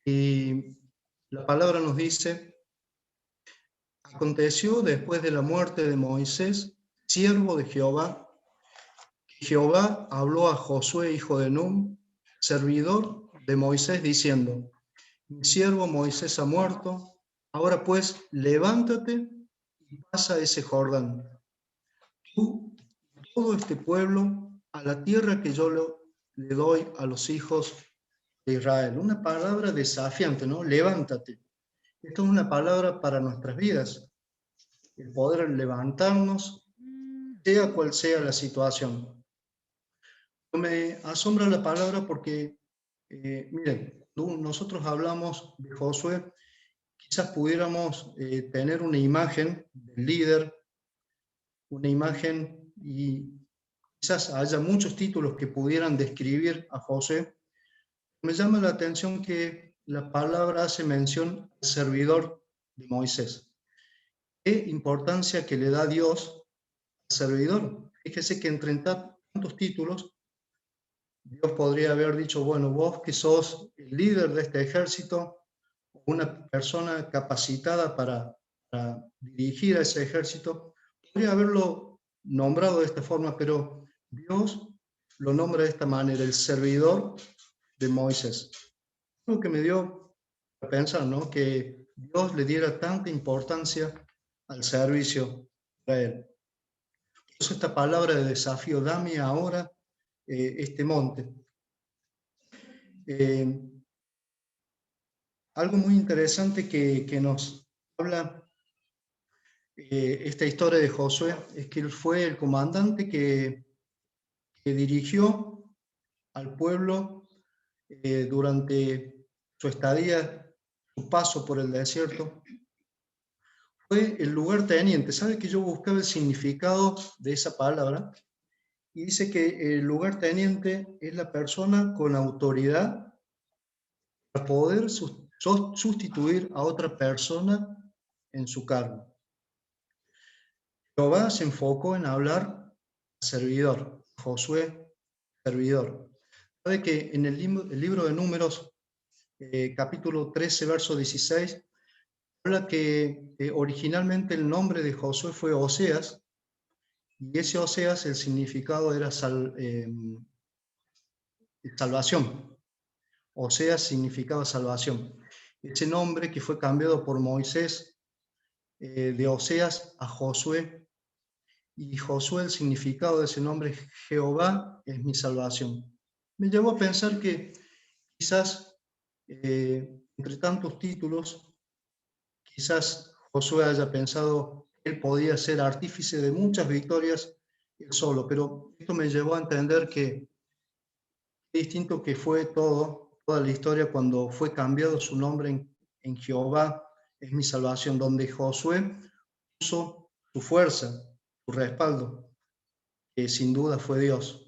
Y la palabra nos dice: aconteció después de la muerte de Moisés, siervo de Jehová, que Jehová habló a Josué, hijo de Nun, servidor de Moisés, diciendo: mi siervo Moisés ha muerto, ahora pues levántate y pasa ese Jordán, tú y todo este pueblo, a la tierra que yo le doy a los hijos de Israel. Una palabra desafiante, ¿no? Levántate. Esto es una palabra para nuestras vidas, el poder levantarnos, sea cual sea la situación. Me asombra la palabra porque, miren, nosotros hablamos de Josué, quizás pudiéramos tener una imagen del líder, una imagen, y quizás haya muchos títulos que pudieran describir a Josué. Me llama la atención que la palabra hace mención al servidor de Moisés. ¿Qué importancia que le da Dios al servidor? Fíjese que entre tantos títulos, Dios podría haber dicho: bueno, vos que sos el líder de este ejército, una persona capacitada para dirigir a ese ejército, podría haberlo nombrado de esta forma, pero Dios lo nombra de esta manera: el servidor de Moisés. Lo que me dio a pensar, ¿no? Que Dios le diera tanta importancia al servicio para él. Por eso esta palabra de desafío: dame ahora este monte. Algo muy interesante que nos habla esta historia de Josué es que él fue el comandante que dirigió al pueblo durante su estadía, su paso por el desierto. Fue el lugarteniente. ¿Sabe que yo buscaba el significado de esa palabra? Y dice que el lugarteniente es la persona con autoridad para poder sustituir a otra persona en su cargo. Jehová se enfocó en hablar al servidor, Josué, servidor. Sabe que en el libro de Números, capítulo 13, verso 16, habla que originalmente el nombre de Josué fue Oseas, y ese Oseas, el significado era salvación. Oseas significaba salvación. Ese nombre que fue cambiado por Moisés, de Oseas a Josué, y Josué, el significado de ese nombre: Jehová es mi salvación. Me llevó a pensar que quizás, entre tantos títulos, quizás Josué haya pensado que él podía ser artífice de muchas victorias él solo, pero esto me llevó a entender que es distinto que fue toda la historia cuando fue cambiado su nombre en Jehová es mi salvación, donde Josué puso su fuerza, su respaldo, que sin duda fue Dios.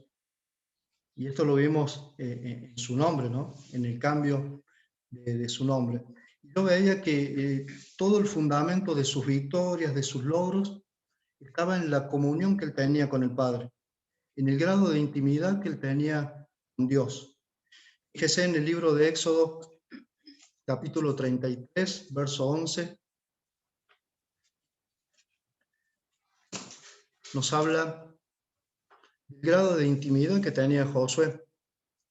Y esto lo vimos en su nombre, ¿no? En el cambio de su nombre. Yo veía que todo el fundamento de sus victorias, de sus logros, estaba en la comunión que él tenía con el Padre, en el grado de intimidad que él tenía con Dios. Fíjese en el libro de Éxodo, capítulo 33, verso 11, nos habla del grado de intimidad que tenía Josué.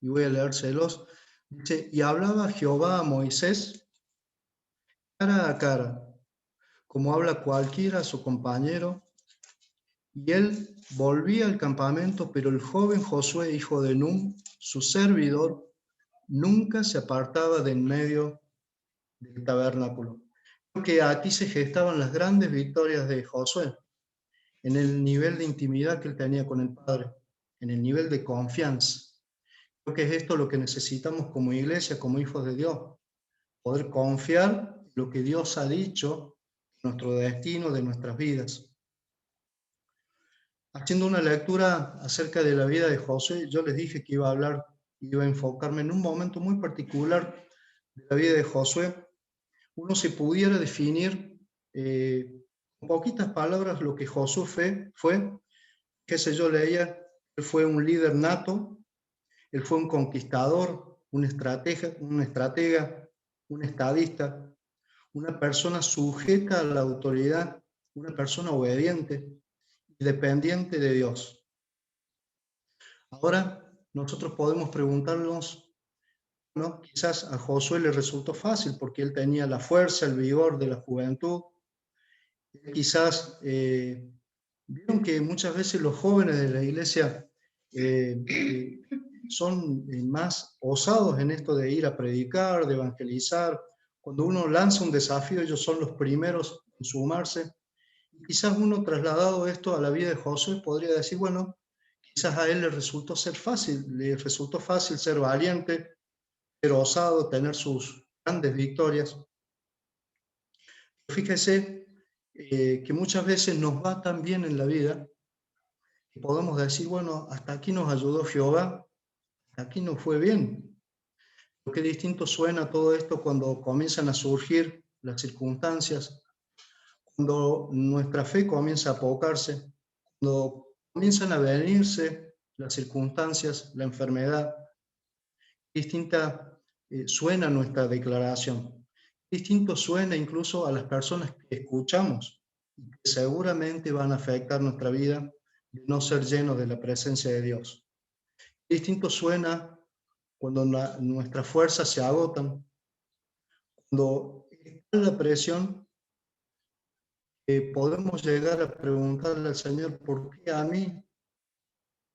Y voy a leérselos. Dice: y hablaba Jehová a Moisés cara a cara, como habla cualquiera a su compañero, y él volvía al campamento, pero el joven Josué, hijo de Nun, su servidor, nunca se apartaba de en medio del tabernáculo. Creo que aquí se gestaban las grandes victorias de Josué, en el nivel de intimidad que él tenía con el Padre, en el nivel de confianza. Creo que es esto lo que necesitamos como iglesia, como hijos de Dios: poder confiar en lo que Dios ha dicho, nuestro destino, de nuestras vidas. Haciendo una lectura acerca de la vida de Josué, yo les dije que iba a hablar, iba a enfocarme en un momento muy particular de la vida de Josué. Uno se pudiera definir con poquitas palabras lo que Josué fue. Qué sé yo, leía: él fue un líder nato, él fue un conquistador, un estratega, un estadista, una persona sujeta a la autoridad, una persona obediente y dependiente de Dios. Ahora nosotros podemos preguntarnos, ¿no? Quizás a Josué le resultó fácil porque él tenía la fuerza, el vigor de la juventud. Quizás vieron que muchas veces los jóvenes de la iglesia son más osados en esto de ir a predicar, de evangelizar. Cuando uno lanza un desafío, ellos son los primeros en sumarse. Y quizás uno trasladado esto a la vida de Josué podría decir, bueno, quizás a él le resultó fácil ser valiente, ser osado, tener sus grandes victorias. Fíjese que muchas veces nos va tan bien en la vida que podemos decir, bueno, hasta aquí nos ayudó Jehová, hasta aquí nos fue bien. Pero qué distinto suena todo esto cuando comienzan a surgir las circunstancias, cuando nuestra fe comienza a apocarse, cuando comienzan a venirse las circunstancias, la enfermedad. Distinta suena nuestra declaración. Distinto suena incluso a las personas que escuchamos, que seguramente van a afectar nuestra vida de no ser llenos de la presencia de Dios. Distinto suena cuando nuestras fuerzas se agotan, cuando está la presión, podemos llegar a preguntarle al Señor, ¿por qué a mí?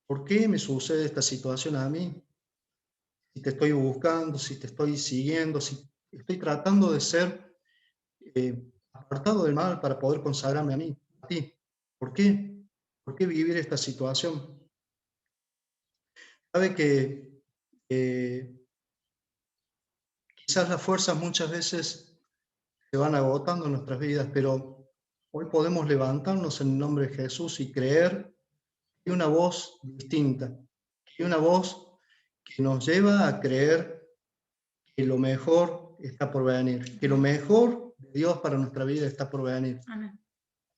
¿Por qué me sucede esta situación a mí? Si te estoy buscando, si te estoy siguiendo, si estoy tratando de ser apartado del mal para poder consagrarme a mí, a ti. ¿Por qué? ¿Por qué vivir esta situación? Sabe que quizás las fuerzas muchas veces se van agotando en nuestras vidas, pero hoy podemos levantarnos en el nombre de Jesús y creer que hay una voz distinta, que hay una voz que nos lleva a creer que lo mejor está por venir, que lo mejor de Dios para nuestra vida está por venir. Amén.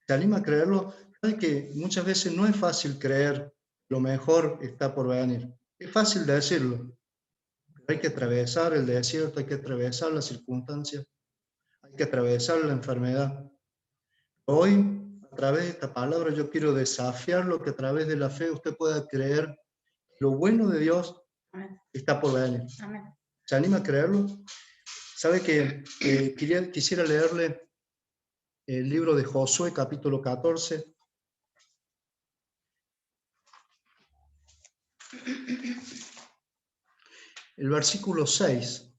¿Se anima a creerlo? Sabe que muchas veces no es fácil creer lo mejor está por venir. Es fácil decirlo, pero hay que atravesar el desierto, hay que atravesar las circunstancias, hay que atravesar la enfermedad. Hoy, a través de esta palabra, yo quiero desafiarlo que a través de la fe usted pueda creer que lo bueno de Dios Amén. está por venir. Amén. ¿Se anima a creerlo? Sabe que quisiera leerle el libro de Josué, capítulo 14. El versículo 6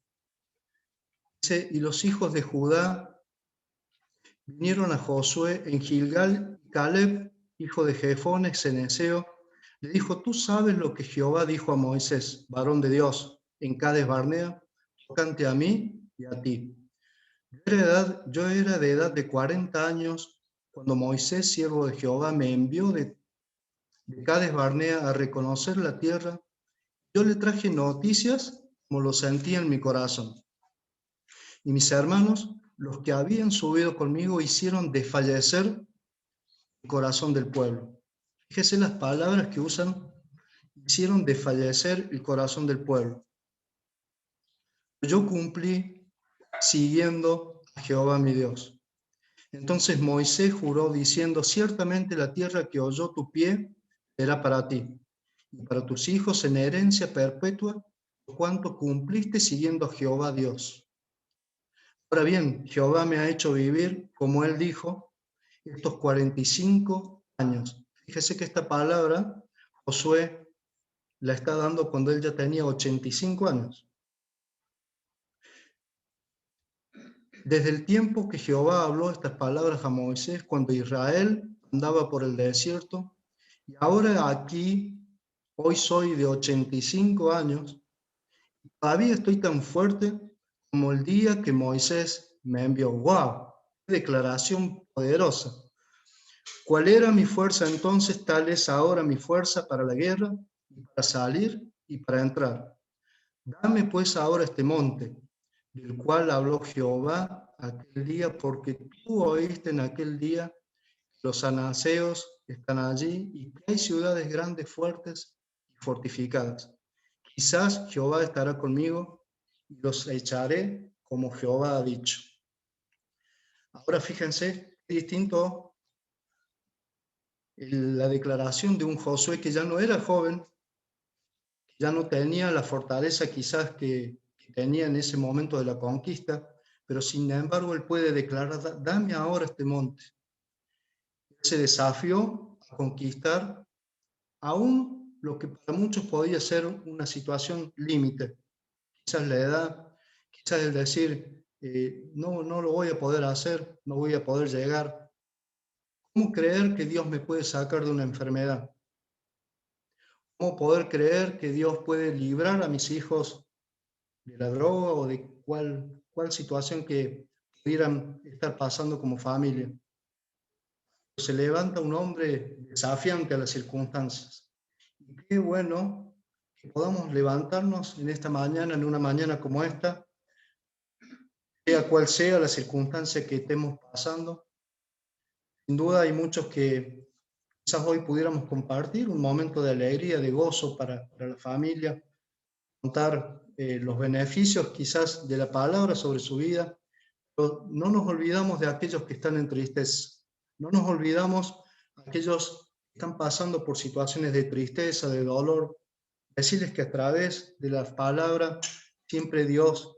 dice, y los hijos de Judá vinieron a Josué en Gilgal, y Caleb, hijo de Jefone, ceneseo, le dijo, tú sabes lo que Jehová dijo a Moisés, varón de Dios, en Cades Barnea, tocante a mí y a ti. Yo era de edad de 40 años cuando Moisés, siervo de Jehová, me envió de Cades Barnea a reconocer la tierra. Yo le traje noticias como lo sentía en mi corazón. Y mis hermanos, los que habían subido conmigo, hicieron desfallecer el corazón del pueblo. Fíjese las palabras que usan, hicieron desfallecer el corazón del pueblo. Yo cumplí siguiendo a Jehová mi Dios. Entonces Moisés juró diciendo, ciertamente la tierra que oyó tu pie será para ti, y para tus hijos en herencia perpetua, por cuanto cumpliste siguiendo a Jehová Dios. Ahora bien, Jehová me ha hecho vivir, como él dijo, estos 45 años. Fíjese que esta palabra Josué la está dando cuando él ya tenía 85 años. Desde el tiempo que Jehová habló estas palabras a Moisés, cuando Israel andaba por el desierto, y ahora aquí, hoy soy de 85 años, todavía estoy tan fuerte como el día que Moisés me envió. ¡Wow! ¡Qué declaración poderosa! ¿Cuál era mi fuerza entonces? Tal es ahora mi fuerza para la guerra, y para salir y para entrar. Dame pues ahora este monte, del cual habló Jehová aquel día, porque tú oíste en aquel día los anaseos están allí y que hay ciudades grandes, fuertes y fortificadas. Quizás Jehová estará conmigo y los echaré como Jehová ha dicho. Ahora fíjense, es distinto la declaración de un Josué que ya no era joven, que ya no tenía la fortaleza quizás que tenía en ese momento de la conquista, pero sin embargo él puede declarar, dame ahora este monte. Ese desafío a conquistar aún lo que para muchos podía ser una situación límite, quizás la edad, quizás el decir, no lo voy a poder hacer, no voy a poder llegar. ¿Cómo creer que Dios me puede sacar de una enfermedad? ¿Cómo poder creer que Dios puede librar a mis hijos de la droga o de cuál situación que pudieran estar pasando como familia? Se levanta un hombre desafiante a las circunstancias. Y qué bueno que podamos levantarnos en esta mañana, en una mañana como esta, sea cual sea la circunstancia que estemos pasando. Sin duda hay muchos que quizás hoy pudiéramos compartir un momento de alegría, de gozo para la familia, contar los beneficios quizás de la palabra sobre su vida, pero no nos olvidamos de aquellos que están en tristeza, no nos olvidamos de aquellos que están pasando por situaciones de tristeza, de dolor, decirles que a través de la palabra siempre Dios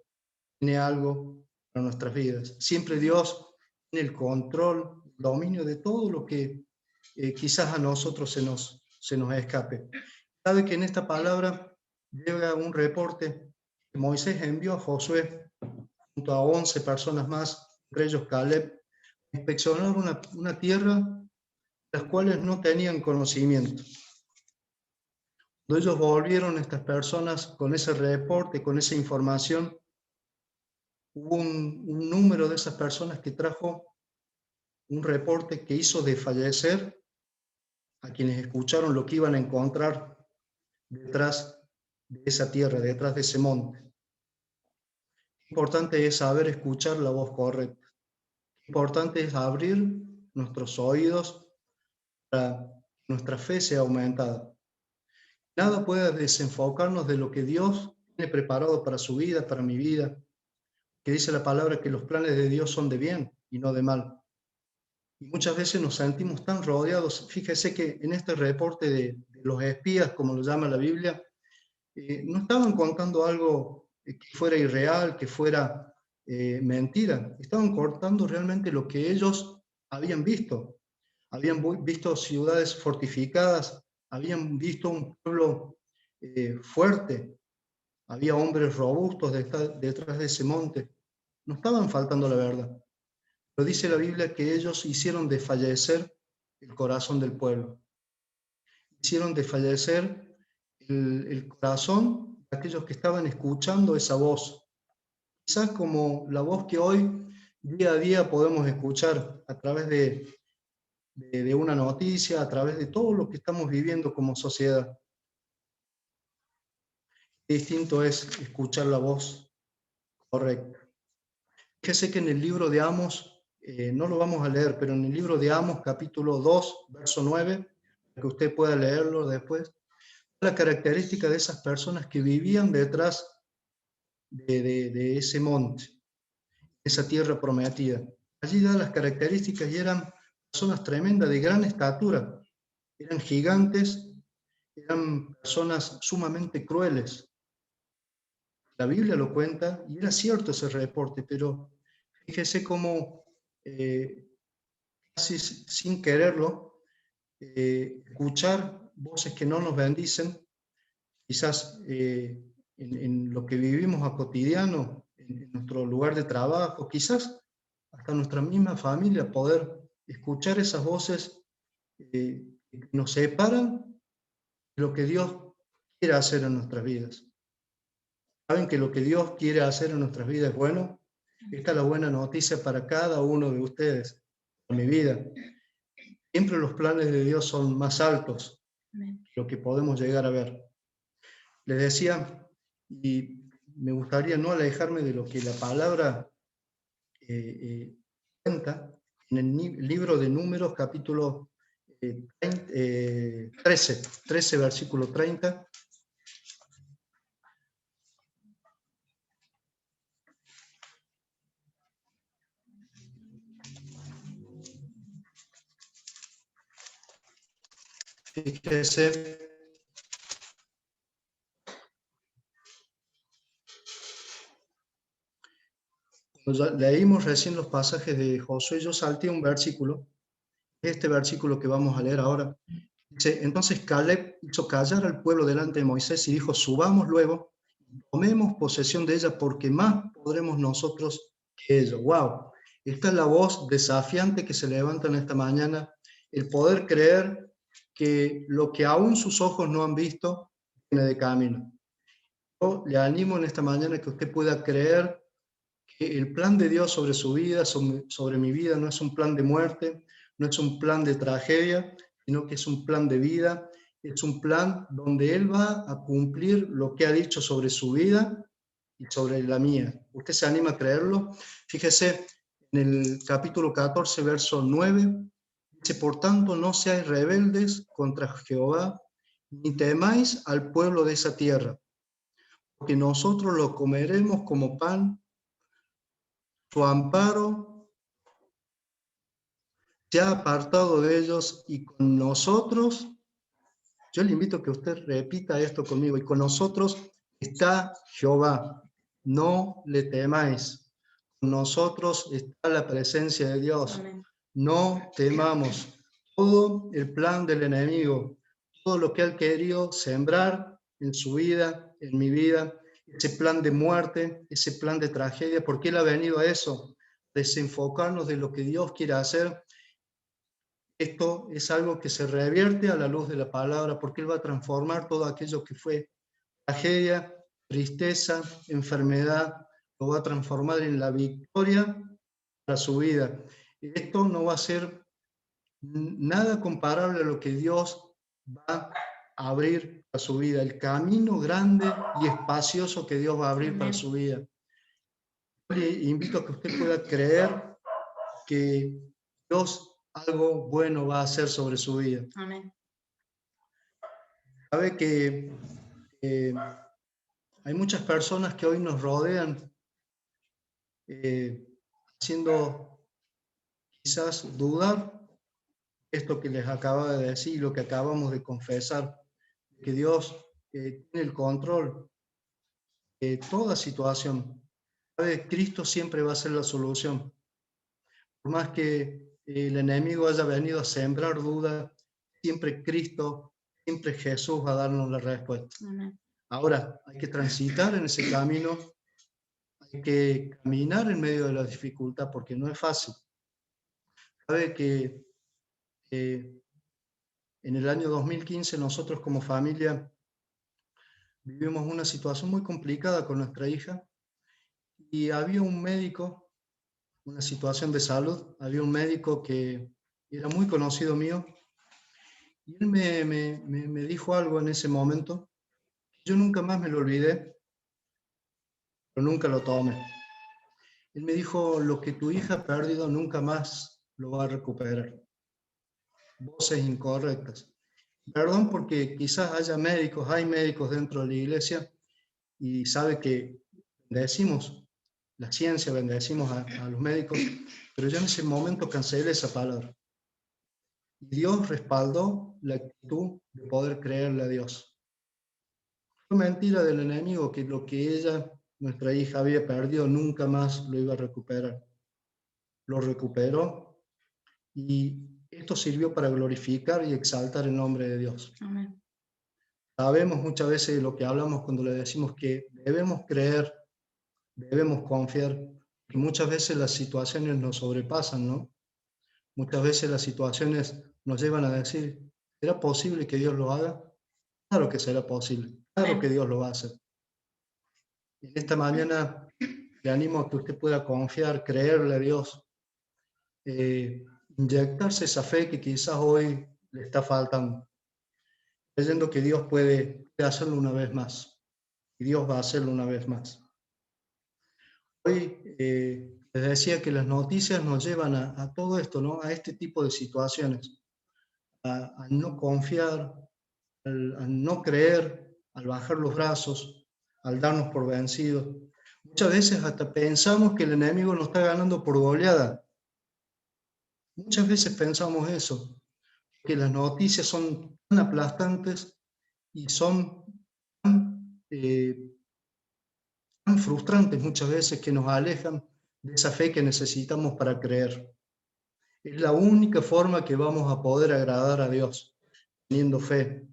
tiene algo para nuestras vidas, siempre Dios tiene el control, el dominio de todo lo que quizás a nosotros se nos escape. Sabe que en esta palabra llega un reporte que Moisés envió a Josué junto a 11 personas más, entre ellos Caleb, a inspeccionar una tierra de las cuales no tenían conocimiento. Cuando ellos volvieron, estas personas, con ese reporte, con esa información, hubo un número de esas personas que trajo un reporte que hizo desfallecer a quienes escucharon lo que iban a encontrar detrás de esa tierra, detrás de ese monte. Importante es saber escuchar la voz correcta. Importante es abrir nuestros oídos para que nuestra fe sea aumentada. Nada puede desenfocarnos de lo que Dios tiene preparado para su vida, para mi vida, que dice la palabra que los planes de Dios son de bien y no de mal. Y muchas veces nos sentimos tan rodeados. Fíjese que en este reporte de los espías, como lo llama la Biblia, no estaban contando algo que fuera irreal, que fuera mentira. Estaban contando realmente lo que ellos habían visto. Habían visto ciudades fortificadas, habían visto un pueblo fuerte, había hombres robustos detrás de ese monte. No estaban faltando la verdad. Pero dice la Biblia que ellos hicieron desfallecer el corazón del pueblo. Hicieron desfallecer el corazón de aquellos que estaban escuchando esa voz. Quizás como la voz que hoy, día a día, podemos escuchar a través de una noticia, a través de todo lo que estamos viviendo como sociedad. Qué distinto es escuchar la voz correcta. Fíjese que en el libro de Amos, no lo vamos a leer, pero en el libro de Amos, capítulo 2, verso 9, que usted pueda leerlo después, la característica de esas personas que vivían detrás de ese monte, esa tierra prometida. Allí da las características y eran personas tremendas, de gran estatura, eran gigantes, eran personas sumamente crueles. La Biblia lo cuenta y era cierto ese reporte, pero fíjese cómo casi sin quererlo, escuchar voces que no nos bendicen, quizás en lo que vivimos a cotidiano, en nuestro lugar de trabajo, quizás hasta nuestra misma familia, poder escuchar esas voces que nos separan de lo que Dios quiere hacer en nuestras vidas. ¿Saben que lo que Dios quiere hacer en nuestras vidas es bueno? Esta es la buena noticia para cada uno de ustedes, en mi vida. Siempre los planes de Dios son más altos de lo que podemos llegar a ver. Les decía, y me gustaría no alejarme de lo que la palabra cuenta en el libro de Números, capítulo 13, versículo 30. Fíjese, cuando leímos recién los pasajes de Josué, yo salté un versículo, este versículo que vamos a leer ahora. Dice, entonces Caleb hizo callar al pueblo delante de Moisés y dijo, subamos luego, tomemos posesión de ella, porque más podremos nosotros que ellos. ¡Wow! Esta es la voz desafiante que se levanta en esta mañana, el poder creer que lo que aún sus ojos no han visto viene de camino. Yo le animo en esta mañana que usted pueda creer que el plan de Dios sobre su vida, sobre mi vida, no es un plan de muerte, no es un plan de tragedia, sino que es un plan de vida, es un plan donde Él va a cumplir lo que ha dicho sobre su vida y sobre la mía. ¿Usted se anima a creerlo? Fíjese, en el capítulo 14, verso 9, dice, por tanto, no seáis rebeldes contra Jehová, ni temáis al pueblo de esa tierra, porque nosotros lo comeremos como pan, su amparo se ha apartado de ellos y con nosotros, yo le invito a que usted repita esto conmigo, y con nosotros está Jehová, no le temáis, con nosotros está la presencia de Dios, Amén. No temamos. Todo el plan del enemigo, todo lo que él querido sembrar en su vida, en mi vida, ese plan de muerte, ese plan de tragedia, porque él ha venido a eso, desenfocarnos de lo que Dios quiere hacer. Esto es algo que se revierte a la luz de la palabra, porque Él va a transformar todo aquello que fue tragedia, tristeza, enfermedad, lo va a transformar en la victoria para su vida. Esto no va a ser nada comparable a lo que Dios va a abrir para su vida, el camino grande y espacioso que Dios va a abrir para su vida. Le invito a que usted pueda creer que Dios algo bueno va a hacer sobre su vida. Amén. Sabe que hay muchas personas que hoy nos rodean haciendo quizás dudar esto que les acaba de decir, lo que acabamos de confesar, que Dios tiene el control de toda situación. ¿Sabe? Cristo siempre va a ser la solución. Por más que el enemigo haya venido a sembrar dudas, siempre Cristo, siempre Jesús va a darnos la respuesta. Amén. Ahora, hay que transitar en ese camino, hay que caminar en medio de la dificultad, porque no es fácil. Sabe que en el año 2015 nosotros como familia vivimos una situación muy complicada con nuestra hija y había un médico, una situación de salud, había un médico que era muy conocido mío y él me dijo algo en ese momento. Yo nunca más me lo olvidé, pero nunca lo tomé. Él me dijo, lo que tu hija ha perdido nunca más lo va a recuperar. Voces incorrectas. Perdón porque quizás hay médicos dentro de la iglesia y sabe que bendecimos la ciencia, bendecimos a los médicos, pero yo en ese momento cancelé esa palabra. Y Dios respaldó la actitud de poder creerle a Dios. Fue mentira del enemigo que lo que ella, nuestra hija, había perdido nunca más lo iba a recuperar. Lo recuperó y esto sirvió para glorificar y exaltar el nombre de Dios. Amén. Sabemos muchas veces de lo que hablamos cuando le decimos que debemos creer, debemos confiar, que muchas veces las situaciones nos sobrepasan, ¿no? Muchas veces las situaciones nos llevan a decir, ¿será posible que Dios lo haga? Claro que será posible, claro que Dios lo va a hacer. En esta mañana le animo a que usted pueda confiar, creerle a Dios, inyectarse esa fe que quizás hoy le está faltando, creyendo que Dios puede hacerlo una vez más, y Dios va a hacerlo una vez más. Hoy les decía que las noticias nos llevan a todo esto, ¿no? A este tipo de situaciones, a no confiar, al no creer, al bajar los brazos, al darnos por vencidos. Muchas veces hasta pensamos que el enemigo nos está ganando por goleada. Muchas veces pensamos eso. que las noticias son tan aplastantes y son tan, tan frustrantes muchas veces que nos alejan de esa fe que necesitamos para creer. Es la única forma que vamos a poder agradar a Dios, teniendo fe.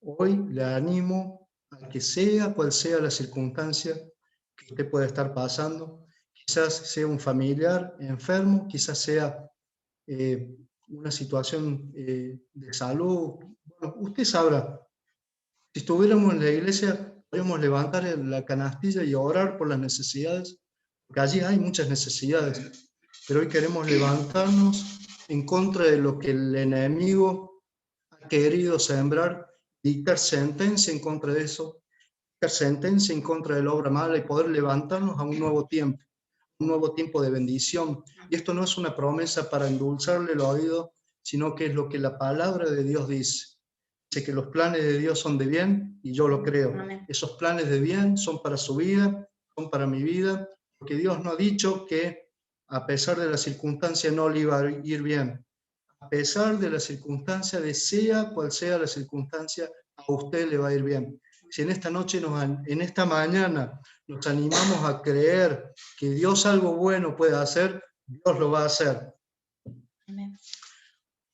Hoy le animo a que sea cual sea la circunstancia que usted pueda estar pasando, quizás sea un familiar enfermo, quizás sea una situación de salud. Bueno, usted sabrá. Si estuviéramos en la iglesia, podríamos levantar la canastilla y orar por las necesidades, porque allí hay muchas necesidades, pero hoy queremos levantarnos en contra de lo que el enemigo ha querido sembrar, dictar sentencia en contra de eso, dictar sentencia en contra de la obra mala y poder levantarnos a un nuevo tiempo de bendición. Y esto no es una promesa para endulzarle el oído, sino que es lo que la palabra de Dios dice. Dice que los planes de Dios son de bien y yo lo creo. Amén. Esos planes de bien son para su vida, son para mi vida, porque Dios no ha dicho que a pesar de la circunstancia no le iba a ir bien. A pesar de la circunstancia, de sea cual sea la circunstancia, a usted le va a ir bien. Si en esta noche, en esta mañana, nos animamos a creer que Dios algo bueno puede hacer, Dios lo va a hacer. Amén.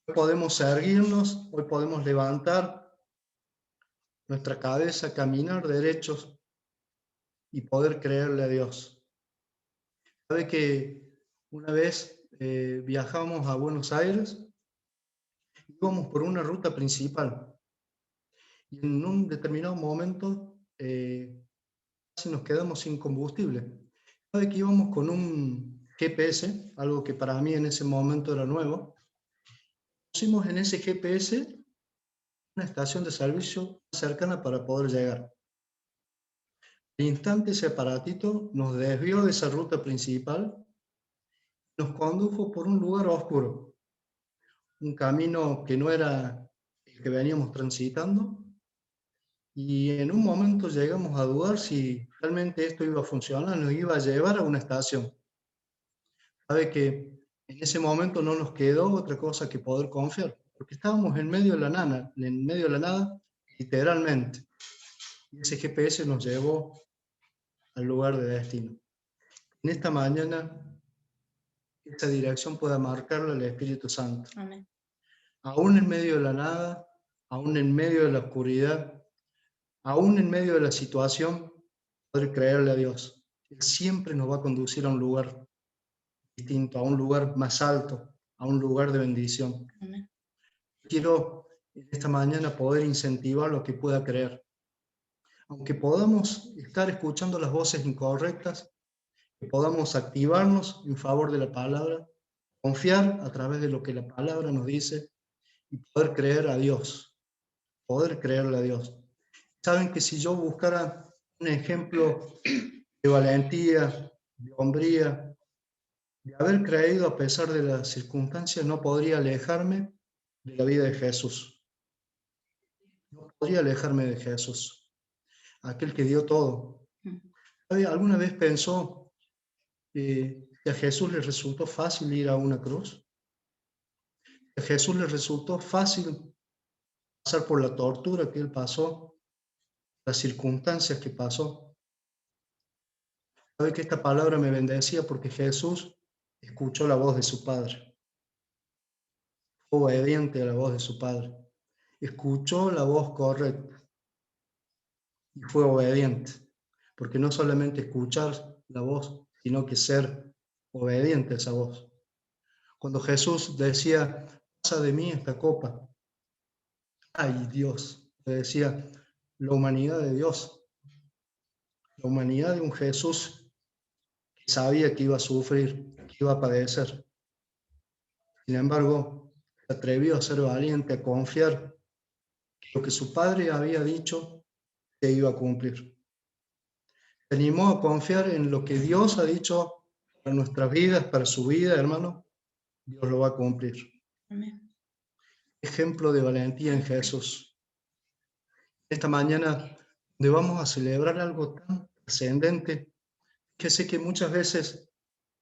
Hoy podemos erguirnos, hoy podemos levantar nuestra cabeza, caminar derechos y poder creerle a Dios. Sabe que una vez viajamos a Buenos Aires, íbamos por una ruta principal y en un determinado momento casi nos quedamos sin combustible. Sabe que íbamos con un GPS, algo que para mí en ese momento era nuevo. Pusimos en ese GPS una estación de servicio cercana para poder llegar. Al instante ese aparatito nos desvió de esa ruta principal, nos condujo por un lugar oscuro, un camino que no era el que veníamos transitando, y en un momento llegamos a dudar si realmente esto iba a funcionar, nos iba a llevar a una estación. Sabe que en ese momento no nos quedó otra cosa que poder confiar, porque estábamos en medio de la nada, literalmente. Y ese GPS nos llevó al lugar de destino. En esta mañana, esa dirección pueda marcarla el Espíritu Santo. Amén. Aún en medio de la nada, aún en medio de la oscuridad, aún en medio de la situación, poder creerle a Dios. Él siempre nos va a conducir a un lugar distinto, a un lugar más alto, a un lugar de bendición. Amén. Quiero en esta mañana poder incentivar lo que pueda creer. Aunque podamos estar escuchando las voces incorrectas, que podamos activarnos en favor de la palabra, confiar a través de lo que la palabra nos dice y poder creer a Dios, poder creerle a Dios. Saben que si yo buscara un ejemplo de valentía, de hombría, de haber creído a pesar de las circunstancias, no podría alejarme de la vida de Jesús. No podría alejarme de Jesús, aquel que dio todo. ¿Alguna vez pensó que a Jesús le resultó fácil ir a una cruz? ¿A Jesús le resultó fácil pasar por la tortura que él pasó, las circunstancias que pasó? Sabe que esta palabra me bendecía porque Jesús escuchó la voz de su Padre. Fue obediente a la voz de su Padre. Escuchó la voz correcta y fue obediente. Porque no solamente escuchar la voz, sino que ser obediente a esa voz. Cuando Jesús decía, pasa de mí esta copa. Ay, Dios, le decía, la humanidad de Dios. La humanidad de un Jesús que sabía que iba a sufrir, que iba a padecer. Sin embargo, se atrevió a ser valiente, a confiar que lo que su padre había dicho se iba a cumplir. Se animó a confiar en lo que Dios ha dicho para nuestras vidas, para su vida, hermano. Dios lo va a cumplir. Amén. Ejemplo de valentía en Jesús. Esta mañana, donde vamos a celebrar algo tan trascendente, que sé que muchas veces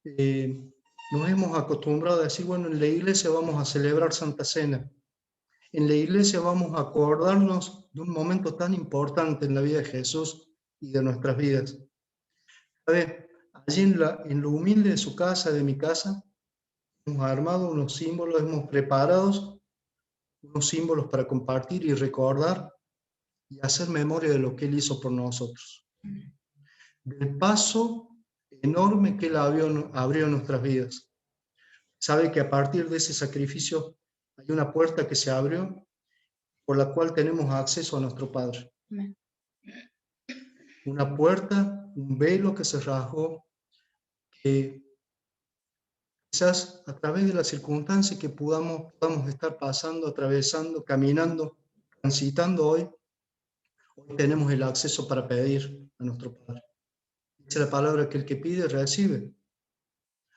nos hemos acostumbrado a decir, bueno, en la iglesia vamos a celebrar Santa Cena. En la iglesia vamos a acordarnos de un momento tan importante en la vida de Jesús y de nuestras vidas. ¿Sabe? Allí en lo humilde de su casa, de mi casa, hemos armado unos símbolos, hemos preparado unos símbolos para compartir y recordar y hacer memoria de lo que Él hizo por nosotros. Del paso enorme que Él abrió en nuestras vidas. Sabe que a partir de ese sacrificio hay una puerta que se abrió por la cual tenemos acceso a nuestro Padre. Amén. Una puerta, un velo que se rasgó, que quizás a través de las circunstancias que podamos estar pasando, atravesando, caminando, transitando hoy tenemos el acceso para pedir a nuestro Padre. Dice la palabra que el que pide, recibe.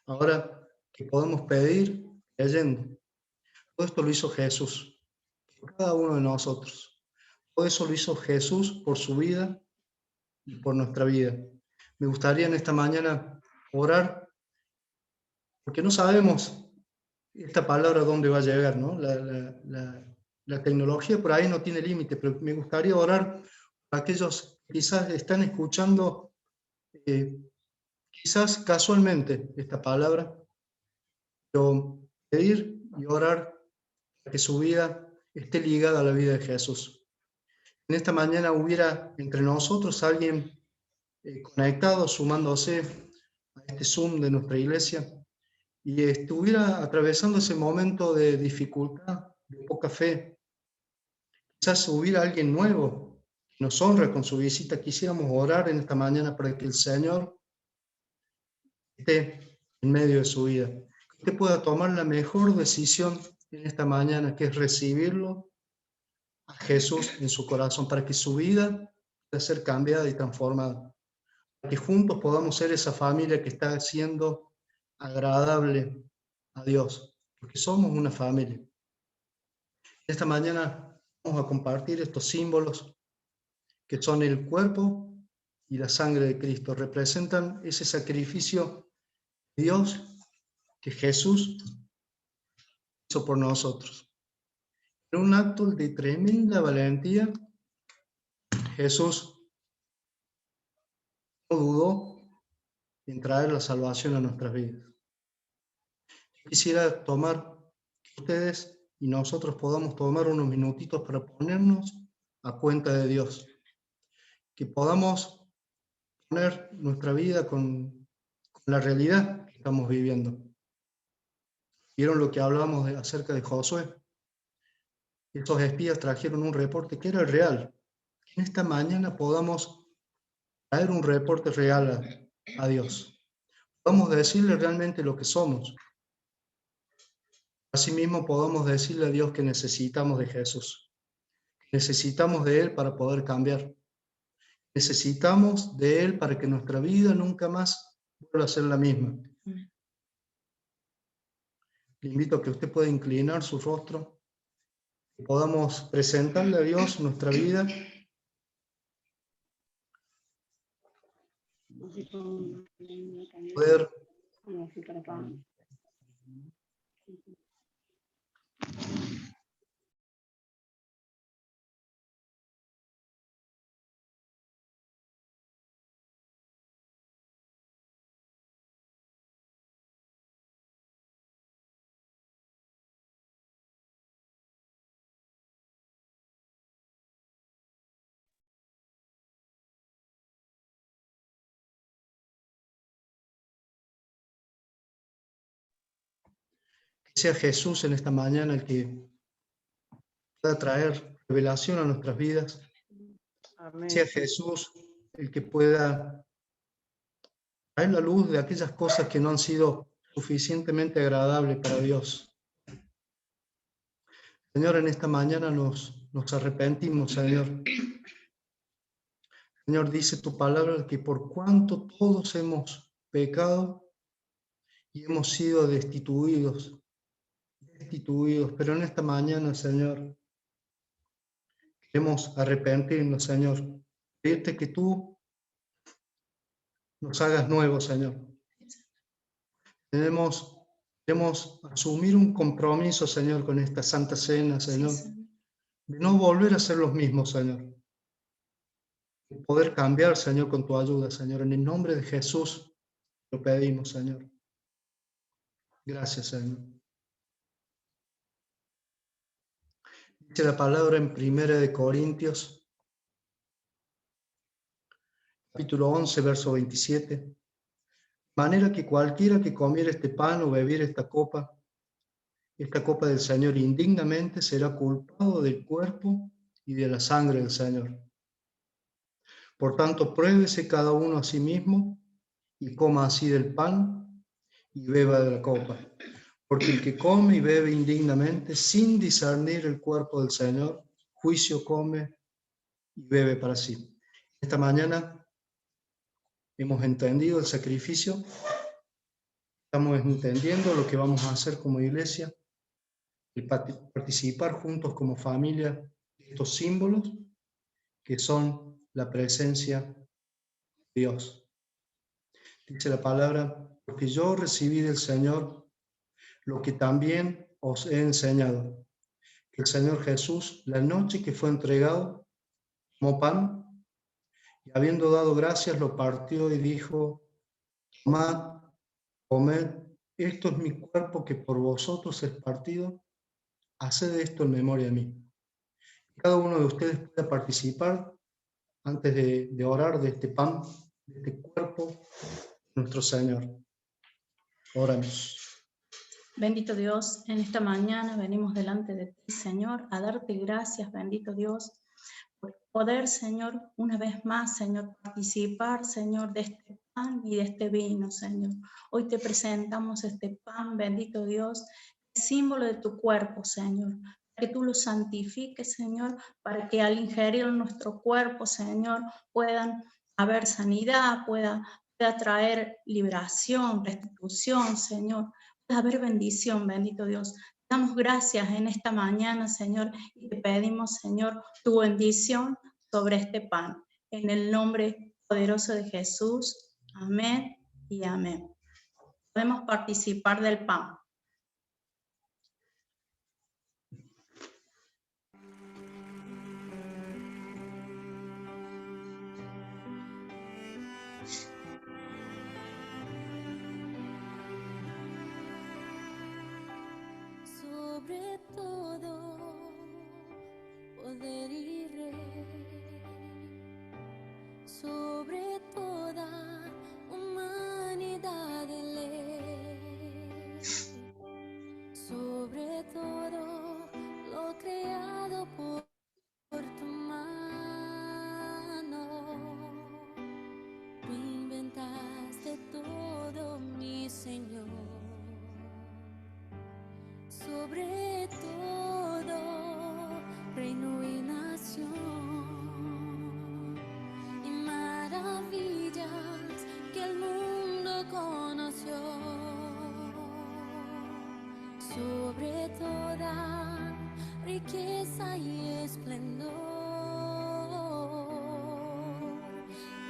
Ahora que podemos pedir creyendo. Todo esto lo hizo Jesús, por cada uno de nosotros. Todo eso lo hizo Jesús por su vida y por nuestra vida. Me gustaría en esta mañana orar, porque no sabemos esta palabra dónde va a llegar, ¿no? La tecnología por ahí no tiene límite, pero me gustaría orar para aquellos que quizás están escuchando, quizás casualmente esta palabra, pero pedir y orar para que su vida esté ligada a la vida de Jesús. En esta mañana hubiera entre nosotros alguien conectado, sumándose a este Zoom de nuestra iglesia, y estuviera atravesando ese momento de dificultad, de poca fe. Quizás hubiera alguien nuevo que nos honra con su visita. Quisiéramos orar en esta mañana para que el Señor esté en medio de su vida. Que usted pueda tomar la mejor decisión en esta mañana, que es recibirlo a Jesús en su corazón, para que su vida pueda ser cambiada y transformada. Para que juntos podamos ser esa familia que está siendo agradable a Dios, porque somos una familia. Esta mañana vamos a compartir estos símbolos que son el cuerpo y la sangre de Cristo. Representan ese sacrificio de Dios que Jesús hizo por nosotros. En un acto de tremenda valentía, Jesús no dudó en traer la salvación a nuestras vidas. Quisiera tomar que ustedes y nosotros podamos tomar unos minutitos para ponernos a cuenta de Dios, que podamos poner nuestra vida con la realidad que estamos viviendo. ¿Vieron lo que hablábamos acerca de Josué? Estos espías trajeron un reporte que era real. En esta mañana podamos traer un reporte real a Dios. Podamos decirle realmente lo que somos. Asimismo, podamos decirle a Dios que necesitamos de Jesús. Necesitamos de Él para poder cambiar. Necesitamos de Él para que nuestra vida nunca más vuelva a ser la misma. Le invito a que usted pueda inclinar su rostro, que podamos presentarle a Dios nuestra vida. Poder que sea Jesús en esta mañana el que pueda traer revelación a nuestras vidas. Amén. Sea Jesús el que pueda traer la luz de aquellas cosas que no han sido suficientemente agradables para Dios. Señor, en esta mañana nos arrepentimos, Señor. Señor, dice tu palabra que por cuanto todos hemos pecado y hemos sido destituidos, pero en esta mañana, Señor, queremos arrepentirnos, Señor, pedirte que tú nos hagas nuevos, Señor. Queremos asumir un compromiso, Señor, con esta Santa Cena, Señor. Sí, Señor. de no volver a ser los mismos, Señor. De poder cambiar, Señor, con tu ayuda, Señor. En el nombre de Jesús lo pedimos, Señor. Gracias, Señor. Dice la palabra en 1 Corintios, capítulo 11, verso 27. De manera que cualquiera que comiere este pan o bebiere esta copa del Señor indignamente será culpado del cuerpo y de la sangre del Señor. Por tanto, pruébese cada uno a sí mismo y coma así del pan y beba de la copa. Porque el que come y bebe indignamente, sin discernir el cuerpo del Señor, juicio come y bebe para sí. Esta mañana hemos entendido el sacrificio, estamos entendiendo lo que vamos a hacer como iglesia, el participar juntos como familia de estos símbolos que son la presencia de Dios. Dice la palabra, porque yo recibí del Señor lo que también os he enseñado, que el Señor Jesús, la noche que fue entregado, tomó pan y habiendo dado gracias lo partió y dijo, tomad, comed, esto es mi cuerpo que por vosotros es partido, haced esto en memoria de mí. Cada uno de ustedes pueda participar antes de orar de este pan, de este cuerpo de nuestro Señor. Oramos. Bendito Dios, en esta mañana venimos delante de ti, Señor, a darte gracias, bendito Dios, por poder, Señor, una vez más, Señor, participar, Señor, de este pan y de este vino, Señor. Hoy te presentamos este pan, bendito Dios, símbolo de tu cuerpo, Señor. Que tú lo santifiques, Señor, para que al ingerir nuestro cuerpo, Señor, puedan haber sanidad, pueda traer liberación, restitución, Señor. Pueda haber bendición, bendito Dios. Damos gracias en esta mañana, Señor, y te pedimos, Señor, tu bendición sobre este pan. En el nombre poderoso de Jesús. Amén y amén. Podemos participar del pan. Sobre todo poder y rey, sobre toda humanidad de ley, sobre todo lo creado por tu mano, tú inventaste todo, mi Señor. Sobre todo, reino y nación, y maravillas que el mundo conoció. Sobre toda riqueza y esplendor,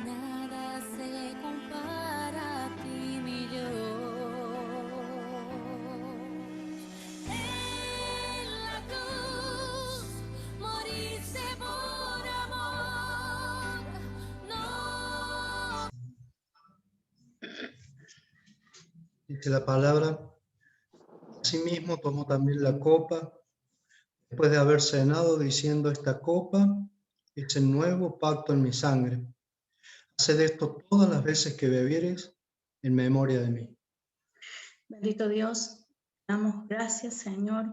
nada se compara a ti, mi Dios. Dice la palabra, asimismo tomó también la copa, después de haber cenado, diciendo, esta copa es el nuevo pacto en mi sangre. Haced esto todas las veces que bebiereis en memoria de mí. Bendito Dios, damos gracias, Señor,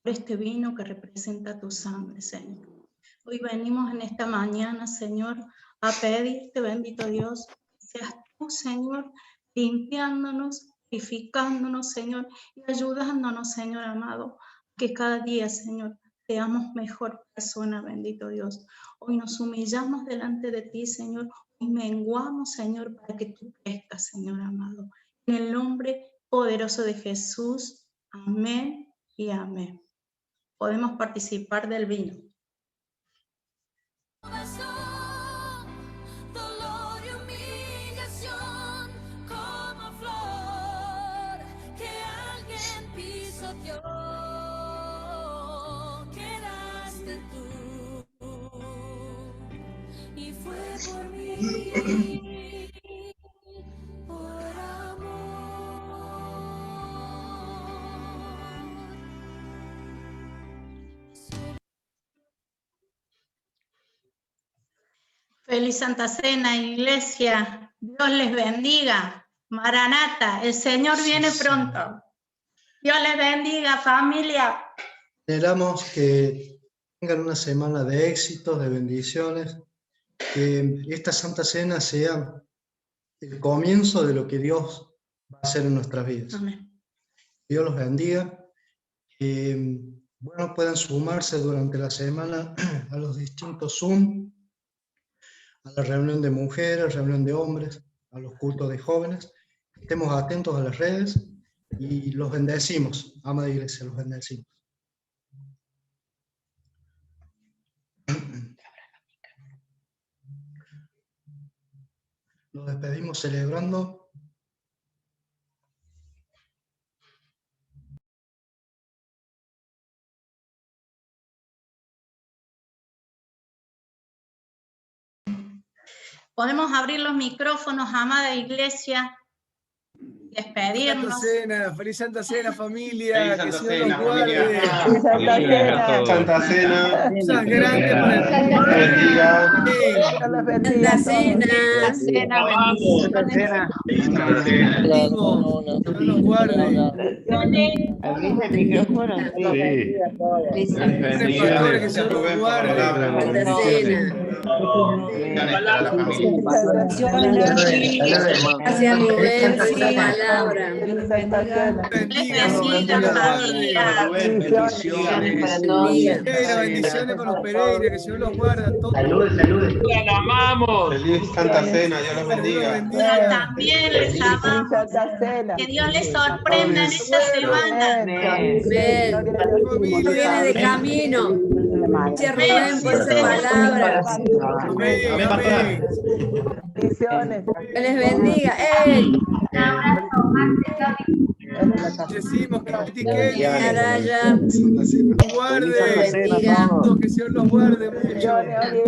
por este vino que representa tu sangre, Señor. Hoy venimos en esta mañana, Señor, a pedirte, bendito Dios, que seas tú, Señor, limpiándonos, purificándonos, Señor, y ayudándonos, Señor amado, que cada día, Señor, seamos mejor persona, bendito Dios. Hoy nos humillamos delante de ti, Señor, y menguamos, Señor, para que tú crezcas, Señor amado. En el nombre poderoso de Jesús, amén y amén. Podemos participar del vino. Dolor y humillación como flor que alguien pisoteó. Quedaste tú por amor. Feliz Santa Cena, iglesia. Dios les bendiga. Maranata, el Señor viene pronto. Dios les bendiga, familia. Esperamos que tengan una semana de éxitos, de bendiciones, que esta Santa Cena sea el comienzo de lo que Dios va a hacer en nuestras vidas. Amén. Dios los bendiga. Bueno, pueden sumarse durante la semana a los distintos Zoom, a la reunión de mujeres, reunión de hombres, a los cultos de jóvenes. Estemos atentos a las redes y los bendecimos. Amada iglesia, los bendecimos. Nos despedimos celebrando. Podemos abrir los micrófonos, amada iglesia, despedirnos. Santa Cena, feliz Santa Cena, familia. Feliz Que Santa Señor Cena, los guarde. familia. Santa Cena. Cosas grandes para el Dios bendiga. Santa Cena. Santa Cena. Dios los guarde. ¿Abriste el micrófono? Sí. Pastores, que Señor los guarde. Santa Cena. Gracias, Rubén, por la palabra. Bendiga, familia. Bendiciones con los Pereira, que Señor los guarde a todos. Saludos. ¡La amamos! Feliz Santa Cena, Dios los bendiga. Pero también les amamos. Que Dios les sorprenda en esta semana. Amén. Viene de camino. Gracias, Rubén, por esa palabra. Amén, amén. Que les bendiga. ¡Ey! Decimos que critiquen. Araya. Guarde. Bendiga. Que Señor los guarde mucho.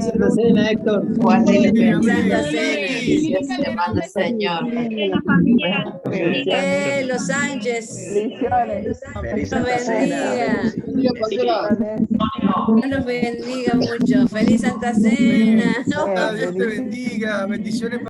Santa Cena, Héctor. Santa Cena. Señor. Los Sánchez. Dios los bendiga. Dios los bendiga mucho. Feliz Santa Cena. Dios te bendiga. Bendiciones.